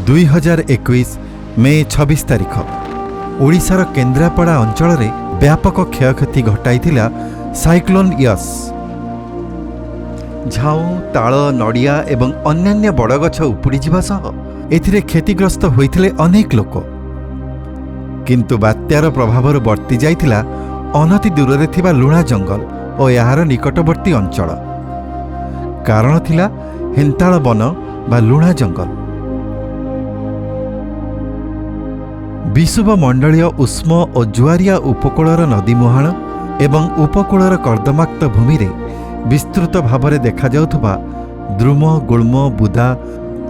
2021 मे 26 तारिख ओडिशार केन्द्रापड़ा अंचल में व्यापक क्षयक्षति घटाइथिला साइक्लोन यस। झाऊ ताल नड़िया एवं अन्यान्य बड़ गछ उपुड़ी जिबा सह एथिरे क्षतिग्रस्त होइथिले अनेक लोक, किंतु बात्यार प्रभाव वर्ती जाइथिला अनति दूर रे थिबा लुणा जंगल और यार निकटवर्ती अंचल। कारण थिला हेन्ताल वन बा लुणा जंगल। विषुव मंडलीय उष्म और जुआरिया उपकूलर नदी मुहाण एवं उपकूलर कर्दमाक्त भूमि रे विस्तृत भाव देखा जाउथबा द्रुम गुल्म बुदा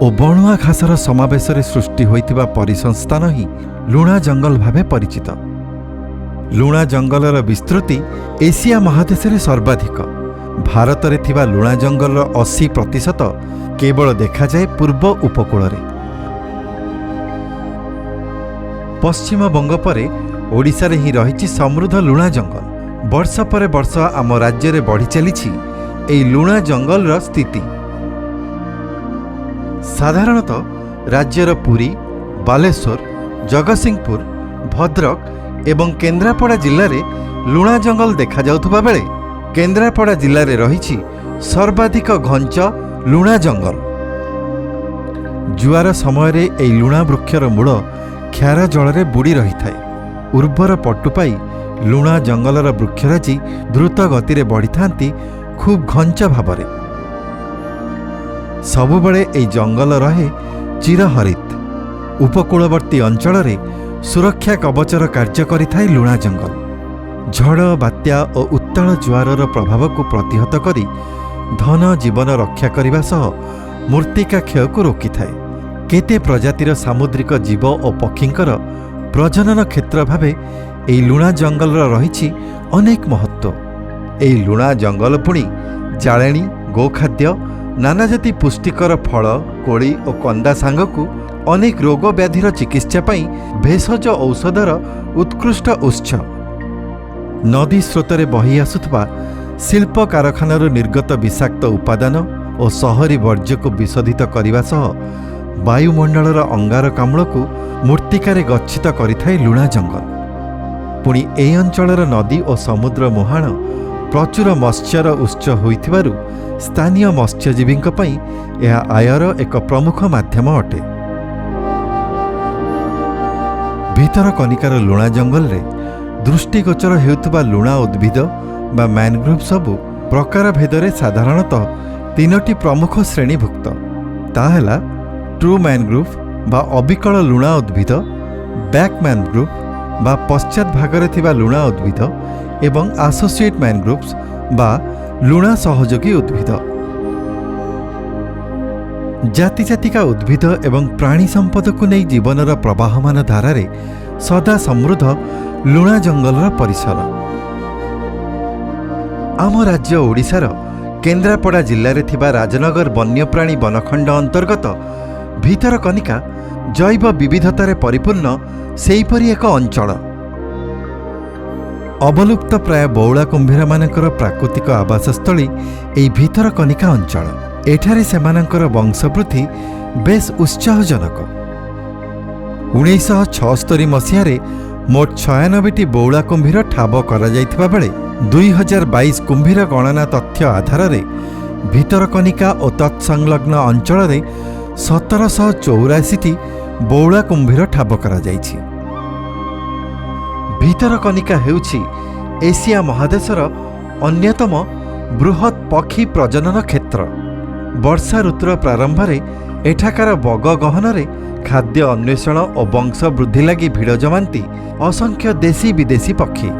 और बणुआ घासर समावेश सृष्टि होइतिबा परिसंस्थान ही लुणा जंगल भावे परिचित। लुणा जंगलर विस्तृति एशिया महादेश रे सर्वाधिक। भारत रे थिबा लुणा जंगलर 80% केवल देखा जाए पूर्व उपकूल रे। पश्चिम बंग परे ओडिशा रे ही रहिछि समृद्ध लुणा जंगल। वर्ष पर वर्ष आम राज्य रे बढ़ी चलीछि एई लुणा जंगलर स्थिति। साधारणतः राज्यर पुरी, बालेश्वर, जगतसिंहपुर, भद्रक एवं केन्द्रापड़ा जिल्ला रे लुणा जंगल देखा जाउथबा बेले केन्द्रापड़ा जिल्ला रे रहिछि सर्वाधिक घंच लुणा जंगल। जुआर समय रे एई लुणा वृक्षर मूल क्षार जल रे बुड़ी रही थाए। उर्वर पटु पाई लुणा जंगलर वृक्षराजी द्रुत गति रे बढ़ी थांती खूब घंच भावरे। सबुबले एई जंगल रहे चिरहरित। उपकूलवर्ती अंचल रे सुरक्षा कवचर कार्य करिथाए लुणा जंगल। झड़ बात्या और उत्ताल जुआरर प्रभाव को प्रतिहत करी धन जीवन रक्षा करने सह मूर्तिका क्षय को रोकी थाए। केते प्रजातिर सामुद्रिक जीव और पक्षींकर प्रजनन क्षेत्र भावे एई लुणा जंगल रहिछि अनेक महत्व। एई लुणा जंगल पुणी जाळेणी, गोखाद्य, नाना जाति पुष्टिकर फल, कोड़ी और कंदा सांगकु अनेक रोग व्याधिर चिकित्सा पाई भेषज औषधर उत्कृष्ट उत्स। नदी स्रोतरे बही आसुथबा शिल्प कारखानार निर्गत विषाक्त उपादान और शहरी वर्ज्य को विशोधित करने सह वायुमंडलर अंगारकाम्ल को मूर्तिकार गच्छित करिथाए लुणा जंगल। पुणी ए अंचलर नदी और समुद्र मुहाण प्रचुर मत्स्यर उत्स होइथिबारु स्थानीय मत्स्यजीवींक पई यह आयर एक प्रमुख माध्यम अटे। भीतर कनिकार लुणा जंगल रे दृष्टिगोचर हेउथबा लुणा उद्भिद बा मैनग्रोव सबु प्रकार भेदरे साधारणतः 3टी प्रमुख श्रेणीभुक्त। ताहेला ट्रू मैनग्रोव बा अबिकल लुणा उद्भिद, बैक मैनग्रोव बा पश्चात भागरे थिबा लुणा उद्भिद एवं एसोसिएट मैनग्रोव्स बा लुणा सहयोगी उद्भिद। जाति जातिका उद्भिद एवं प्राणी संपद को नहीं जीवनर प्रवाहमान धारारे सदा समृद्ध लुणा जंगलर परिसर। आम राज्य ओडिशार केन्द्रापड़ा जिल्ला रे थिबा राजनगर वन्यप्राणी वनखंड अंतर्गत भीतरकनिका जैव विविधतारे परिपूर्ण सेहीपरि एक अंचल। अवलुप्त प्राय बौला कुंभीर मानकर प्राकृतिक आवासस्थली एई भीतरकनिका अंचल। एठारे सेमानकर वंशवृद्धि बेस उत्साहजनक। 1976 मसीह मोट 96टी बौला कुंभीर ठाब करा जाइथिबा बेले 2022 कुंभीर गणना तथ्य आधार रे भीतरकनिका और तत्संलग्न अंचल रे 1784टी बौला कुंभीर ठाब करा जाइछि। भीतरकनिका हेउछि एशिया महादेशर अन्यतम बृहत पक्षी प्रजनन क्षेत्र। वर्षा ऋतुर प्रारंभ में एठाकार बग गहन खाद्य अन्वेषण और वंश वृद्धि लगी भिड़ जमाती असंख्य देशी विदेशी पक्षी।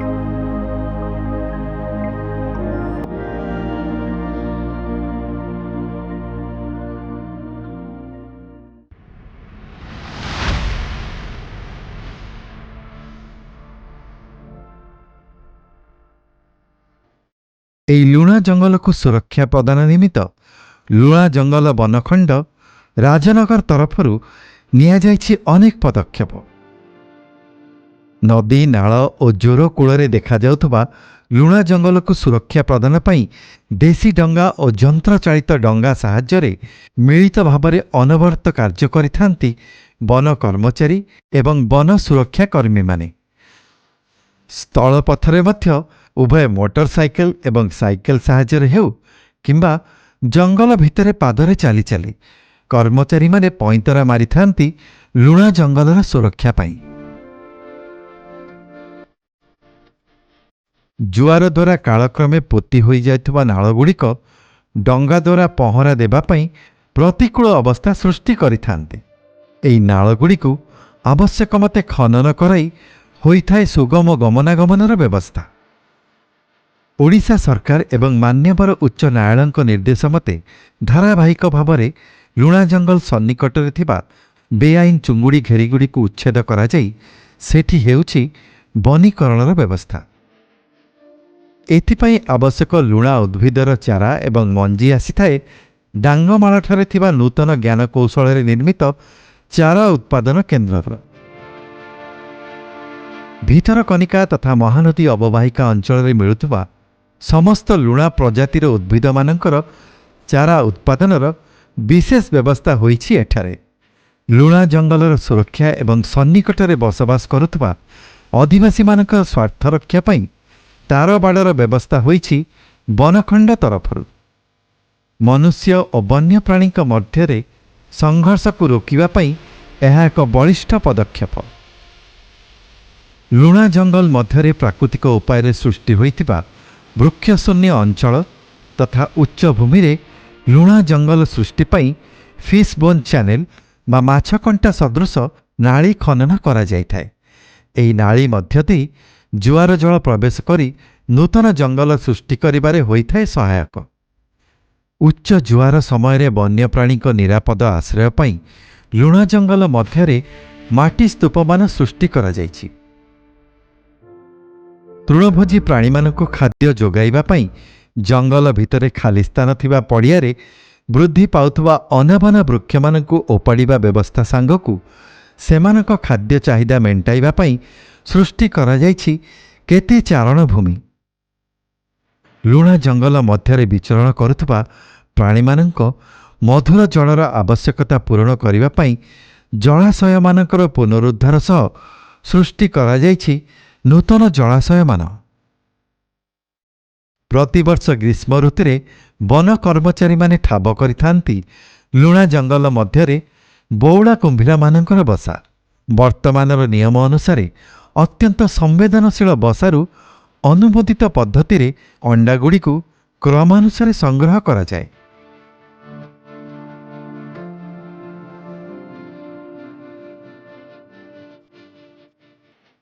एई लुणा जंगल को सुरक्षा प्रदान निमित्त लुणा जंगल वनखंड राजनगर तरफरु निया जाइछि अनेक पदक्षेप। ନଦୀ ନାଳ ଓ ଜୋର କୂଳରେ ଦେଖାଯାଉଥିବା ଲୁଣା ଜଙ୍ଗଲକୁ ସୁରକ୍ଷା ପ୍ରଦାନ ପାଇଁ ଦେଶୀ ଡଙ୍ଗା ଓ ଯନ୍ତ୍ରଚାଳିତ ଡଙ୍ଗା ସାହାଯ୍ୟରେ ମିଳିତ ଭାବରେ ଅନବରତ କାର୍ଯ୍ୟ କରିଥାନ୍ତି ବନ କର୍ମଚାରୀ ଏବଂ ବନ ସୁରକ୍ଷା କର୍ମୀମାନେ। ସ୍ଥଳପଥରେ ମଧ୍ୟ ଉଭୟ ମୋଟର ସାଇକେଲ ଏବଂ ସାଇକେଲ ସାହାଯ୍ୟରେ ହେଉ କିମ୍ବା ଜଙ୍ଗଲ ଭିତରେ ପାଦରେ ଚାଲି ଚାଲି କର୍ମଚାରୀମାନେ ପଇଁତରା ମାରିଥାନ୍ତି ଲୁଣା ଜଙ୍ଗଲର ସୁରକ୍ଷା ପାଇଁ। ଜୁଆର ଦ୍ୱାରା କାଳକ୍ରମେ ପୋତି ହୋଇଯାଇଥିବା ନାଳଗୁଡ଼ିକ ଡଙ୍ଗା ଦ୍ୱାରା ପହଁରା ଦେବା ପାଇଁ ପ୍ରତିକୂଳ ଅବସ୍ଥା ସୃଷ୍ଟି କରିଥାନ୍ତି। ଏହି ନାଳଗୁଡ଼ିକୁ ଆବଶ୍ୟକ ମତେ ଖନନ କରାଇ ହୋଇଥାଏ ସୁଗମ ଗମନାଗମନର ବ୍ୟବସ୍ଥା। ଓଡ଼ିଶା ସରକାର ଏବଂ ମାନ୍ୟବର ଉଚ୍ଚ ନ୍ୟାୟାଳୟଙ୍କ ନିର୍ଦ୍ଦେଶ ମତେ ଧାରାବାହିକ ଭାବରେ ଲୁଣା ଜଙ୍ଗଲ ସନ୍ନିକଟରେ ଥିବା ବେଆଇନ ଚୁଙ୍ଗୁଡ଼ି ଘେରିଗୁଡ଼ିକୁ ଉଚ୍ଛେଦ କରାଯାଇ ସେଠି ହେଉଛି ବନୀକରଣର ବ୍ୟବସ୍ଥା। ଏଥିପାଇଁ ଆବଶ୍ୟକ ଲୁଣା ଉଦ୍ଭିଦର ଚାରା ଏବଂ ମଞ୍ଜି ଆସିଥାଏ ଡାଙ୍ଗମାଳଠାରେ ଥିବା ନୂତନ ଜ୍ଞାନକୌଶଳରେ ନିର୍ମିତ ଚାରା ଉତ୍ପାଦନ କେନ୍ଦ୍ରର। ଭିତରକନିକା ତଥା ମହାନଦୀ ଅବବାହିକା ଅଞ୍ଚଳରେ ମିଳୁଥିବା ସମସ୍ତ ଲୁଣା ପ୍ରଜାତିର ଉଦ୍ଭିଦମାନଙ୍କର ଚାରା ଉତ୍ପାଦନର ବିଶେଷ ବ୍ୟବସ୍ଥା ହୋଇଛି ଏଠାରେ। ଲୁଣା ଜଙ୍ଗଲର ସୁରକ୍ଷା ଏବଂ ସନ୍ନିକଟରେ ବସବାସ କରୁଥିବା ଅଧିବାସୀମାନଙ୍କର ସ୍ୱାର୍ଥ ରକ୍ଷା ପାଇଁ ତାରବାଡ଼ର ବ୍ୟବସ୍ଥା ହୋଇଛି ବନଖଣ୍ଡ ତରଫରୁ। ମନୁଷ୍ୟ ଓ ବନ୍ୟପ୍ରାଣୀଙ୍କ ମଧ୍ୟରେ ସଂଘର୍ଷକୁ ରୋକିବା ପାଇଁ ଏହା ଏକ ବଳିଷ୍ଠ ପଦକ୍ଷେପ। ଲୁଣା ଜଙ୍ଗଲ ମଧ୍ୟରେ ପ୍ରାକୃତିକ ଉପାୟରେ ସୃଷ୍ଟି ହୋଇଥିବା ବୃକ୍ଷଶୂନ୍ୟ ଅଞ୍ଚଳ ତଥା ଉଚ୍ଚଭୂମିରେ ଲୁଣା ଜଙ୍ଗଲ ସୃଷ୍ଟି ପାଇଁ ଫିସ୍ ବୋନ୍ ଚ୍ୟାନେଲ ବା ମାଛକଣ୍ଟା ସଦୃଶ ନାଳି ଖନନ କରାଯାଇଥାଏ। ଏହି ନାଳି ମଧ୍ୟ ଦେଇ ଜୁଆର ଜଳ ପ୍ରବେଶ କରି ନୂତନ ଜଙ୍ଗଲ ସୃଷ୍ଟି କରିବାରେ ହୋଇଥାଏ ସହାୟକ। ଉଚ୍ଚ ଜୁଆର ସମୟରେ ବନ୍ୟପ୍ରାଣୀଙ୍କ ନିରାପଦ ଆଶ୍ରୟ ପାଇଁ ଲୁଣା ଜଙ୍ଗଲ ମଧ୍ୟରେ ମାଟି ସ୍ତୂପମାନ ସୃଷ୍ଟି କରାଯାଇଛି। ତୃଣଭୋଜୀ ପ୍ରାଣୀମାନଙ୍କୁ ଖାଦ୍ୟ ଯୋଗାଇବା ପାଇଁ ଜଙ୍ଗଲ ଭିତରେ ଖାଲି ସ୍ଥାନ ଥିବା ପଡ଼ିଆରେ ବୃଦ୍ଧି ପାଉଥିବା ଅନାବନା ବୃକ୍ଷମାନଙ୍କୁ ଓପାଡ଼ିବା ବ୍ୟବସ୍ଥା ସାଙ୍ଗକୁ ସେମାନଙ୍କ ଖାଦ୍ୟ ଚାହିଦା ମେଣ୍ଟାଇବା ପାଇଁ ସୃଷ୍ଟି କରାଯାଇଛି କେତେ ଚାରଣ ଭୂମି। ଲୁଣା ଜଙ୍ଗଲ ମଧ୍ୟରେ ବିଚରଣ କରୁଥିବା ପ୍ରାଣୀମାନଙ୍କ ମଧୁର ଜଳର ଆବଶ୍ୟକତା ପୂରଣ କରିବା ପାଇଁ ଜଳାଶୟମାନଙ୍କର ପୁନରୁଦ୍ଧାର ସହ ସୃଷ୍ଟି କରାଯାଇଛି ନୂତନ ଜଳାଶୟମାନ। ପ୍ରତିବର୍ଷ ଗ୍ରୀଷ୍ମ ଋତୁରେ ବନ କର୍ମଚାରୀମାନେ ଠାବ କରିଥାନ୍ତି ଲୁଣା ଜଙ୍ଗଲ ମଧ୍ୟରେ ବଉଳା କୁମ୍ଭୀରମାନଙ୍କର ବସା। ବର୍ତ୍ତମାନର ନିୟମ ଅନୁସାରେ ଅତ୍ୟନ୍ତ ସମ୍ବେଦନଶୀଳ ବସାରୁ ଅନୁମୋଦିତ ପଦ୍ଧତିରେ ଅଣ୍ଡାଗୁଡ଼ିକୁ କ୍ରମାନୁସାରେ ସଂଗ୍ରହ କରାଯାଏ।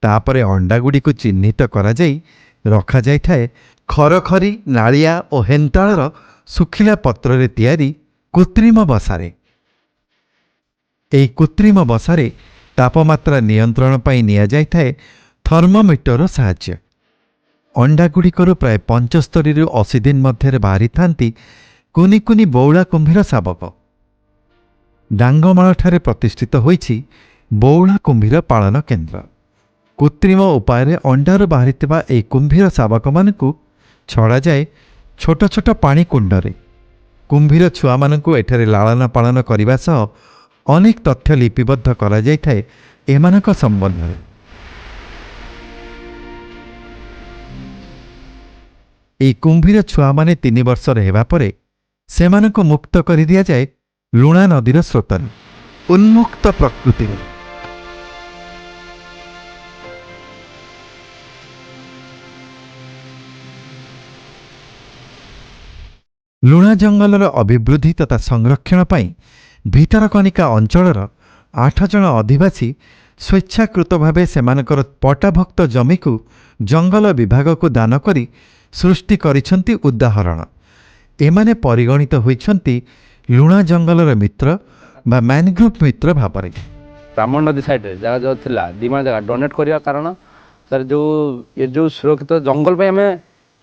ତାପରେ ଅଣ୍ଡାଗୁଡ଼ିକୁ ଚିହ୍ନିତ କରାଯାଇ ରଖାଯାଇଥାଏ ଖରଖରି ନାଳିଆ ଓ ହେନ୍ତାଳର ଶୁଖିଲା ପତ୍ରରେ ତିଆରି କୃତ୍ରିମ ବସାରେ। ଏହି କୃତ୍ରିମ ବସାରେ ତାପମାତ୍ରା ନିୟନ୍ତ୍ରଣ ପାଇଁ ନିଆଯାଇଥାଏ ଥର୍ମୋମିଟର ସାହାଯ୍ୟ। ଅଣ୍ଡାଗୁଡ଼ିକରୁ ପ୍ରାୟ 75ରୁ 80 ଦିନ ମଧ୍ୟରେ ବାହାରିଥାନ୍ତି କୁନି କୁନି ବଉଳା କୁମ୍ଭୀର ଶାବକ। ଡାଙ୍ଗମାଳଠାରେ ପ୍ରତିଷ୍ଠିତ ହୋଇଛି ବଉଳା କୁମ୍ଭୀର ପାଳନ କେନ୍ଦ୍ର। କୃତ୍ରିମ ଉପାୟରେ ଅଣ୍ଡାରୁ ବାହାରିଥିବା ଏହି କୁମ୍ଭୀର ଶାବକମାନଙ୍କୁ ଛଡ଼ାଯାଏ ଛୋଟ ଛୋଟ ପାଣି କୁଣ୍ଡରେ। କୁମ୍ଭୀର ଛୁଆମାନଙ୍କୁ ଏଠାରେ ଲାଳନ ପାଳନ କରିବା ସହ ଅନେକ ତଥ୍ୟ ଲିପିବଦ୍ଧ କରାଯାଇଥାଏ ଏମାନଙ୍କ ସମ୍ବନ୍ଧରେ। ଏହି କୁମ୍ଭୀର ଛୁଆମାନେ 3 ବର୍ଷର ହେବା ପରେ ସେମାନଙ୍କୁ ମୁକ୍ତ କରିଦିଆଯାଏ ଲୁଣା ନଦୀର ସ୍ରୋତରେ ଉନ୍ମୁକ୍ତ ପ୍ରକୃତିରେ। ଲୁଣା ଜଙ୍ଗଲର ଅଭିବୃଦ୍ଧି ତଥା ସଂରକ୍ଷଣ ପାଇଁ ଭିତରକନିକା ଅଞ୍ଚଳର 8 ଜଣ ଅଧିବାସୀ ସ୍ୱେଚ୍ଛାକୃତ ଭାବେ ସେମାନଙ୍କର ପଟ୍ଟାଭୁକ୍ତ ଜମିକୁ ଜଙ୍ଗଲ ବିଭାଗକୁ ଦାନ କରି ସୃଷ୍ଟି କରିଛନ୍ତି ଉଦାହରଣ। ଏମାନେ ପରିଗଣିତ ହୋଇଛନ୍ତି ଲୁଣା ଜଙ୍ଗଲର ମିତ୍ର ବା ମ୍ୟାନଗ୍ରୋଭ୍ ମିତ୍ର ଭାବରେ। ବ୍ରାହ୍ମଣ ନଦୀ ସାଇଡ଼ରେ ଜାଗା ଯେଉଁ ଥିଲା ଦିମାଣ ଜାଗା ଡୋନେଟ୍ କରିବା କାରଣ ତାର ଯେଉଁ ସୁରକ୍ଷିତ ଜଙ୍ଗଲ ପାଇଁ ଆମେ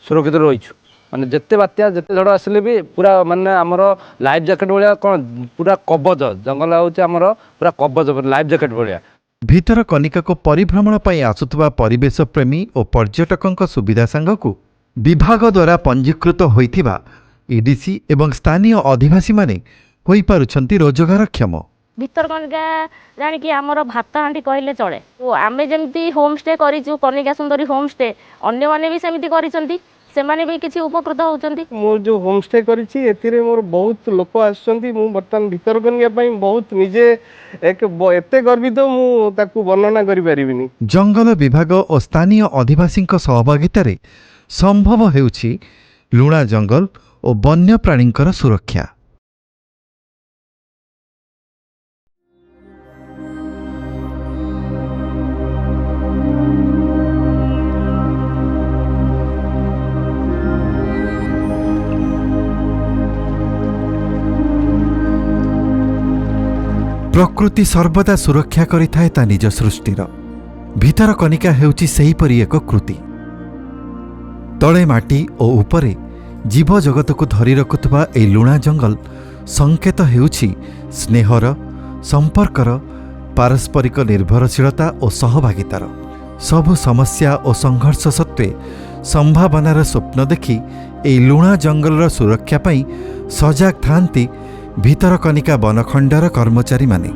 ସୁରକ୍ଷିତ ରହିଛୁ। ମାନେ ଯେତେ ବାତ୍ୟା ଯେତେ ଝଡ଼ ଆସିଲେ ବି ପୁରା ମାନେ ଆମର ଲାଇଫ୍ ଜ୍ୟାକେଟ୍ ଭଳିଆ କ'ଣ ପୁରା କବଚ। ଜଙ୍ଗଲ ହେଉଛି ଆମର ପୁରା କବଚ ଲାଇଫ୍ ଜ୍ୟାକେଟ୍ ଭଳିଆ। ଭିତରକନିକାକୁ ପରିଭ୍ରମଣ ପାଇଁ ଆସୁଥିବା ପରିବେଶ ପ୍ରେମୀ ଓ ପର୍ଯ୍ୟଟକଙ୍କ ସୁବିଧା ସାଙ୍ଗକୁ ବିଭାଗ ଦ୍ୱାରା ପଞ୍ଜୀକୃତ ହୋଇଥିବା ଇଡିସି ଏବଂ ସ୍ଥାନୀୟ ଅଧିବାସୀମାନେ ହୋଇପାରୁଛନ୍ତି ରୋଜଗାରକ୍ଷମ। ଭିତରକନିକା ଜାଣିକି ଆମର ଭାତ ହାଣ୍ଡି କହିଲେ ଚଳେ। ଆମେ ଯେମିତି ହୋମ୍ ଷ୍ଟେ କରିଛୁ କନିକା ସୁନ୍ଦରୀ ହୋମ୍ ଷ୍ଟେ, ଅନ୍ୟମାନେ ବି ସେମିତି କରିଛନ୍ତି, ସେମାନେ ବି କିଛି ଉପକୃତ ହେଉଛନ୍ତି। ମୁଁ ଯେଉଁ ହୋମ୍ ଷ୍ଟେ କରିଛି ଏଥିରେ ମୋର ବହୁତ ଲୋକ ଆସୁଛନ୍ତି। ମୁଁ ବର୍ତ୍ତମାନ ଭିତରକନିକା ପାଇଁ ବହୁତ ନିଜେ ଏତେ ଗର୍ବିତ, ମୁଁ ତାକୁ ବର୍ଣ୍ଣନା କରିପାରିବିନି। ଜଙ୍ଗଲ ବିଭାଗ ଓ ସ୍ଥାନୀୟ ଅଧିବାସୀଙ୍କ ସହଭାଗିତାରେ ସମ୍ଭବ ହେଉଛି ଲୁଣା ଜଙ୍ଗଲ ଓ ବନ୍ୟପ୍ରାଣୀଙ୍କର ସୁରକ୍ଷା। ପ୍ରକୃତି ସର୍ବଦା ସୁରକ୍ଷା କରିଥାଏ ତା ନିଜ ସୃଷ୍ଟିର। ଭିତରକନିକା ହେଉଛି ସେହିପରି ଏକ କୃତି। ତଳେ ମାଟି ଓ ଉପରେ ଜୀବଜଗତକୁ ଧରି ରଖୁଥିବା ଏହି ଲୁଣା ଜଙ୍ଗଲ ସଂକେତ ହେଉଛି ସ୍ନେହର, ସମ୍ପର୍କର, ପାରସ୍ପରିକ ନିର୍ଭରଶୀଳତା ଓ ସହଭାଗିତାର। ସବୁ ସମସ୍ୟା ଓ ସଂଘର୍ଷ ସତ୍ତ୍ୱେ ସମ୍ଭାବନାର ସ୍ୱପ୍ନ ଦେଖି ଏହି ଲୁଣା ଜଙ୍ଗଲର ସୁରକ୍ଷା ପାଇଁ ସଜାଗ ଥାଆନ୍ତି ଭିତରକନିକା ବନଖଣ୍ଡର କର୍ମଚାରୀମାନେ।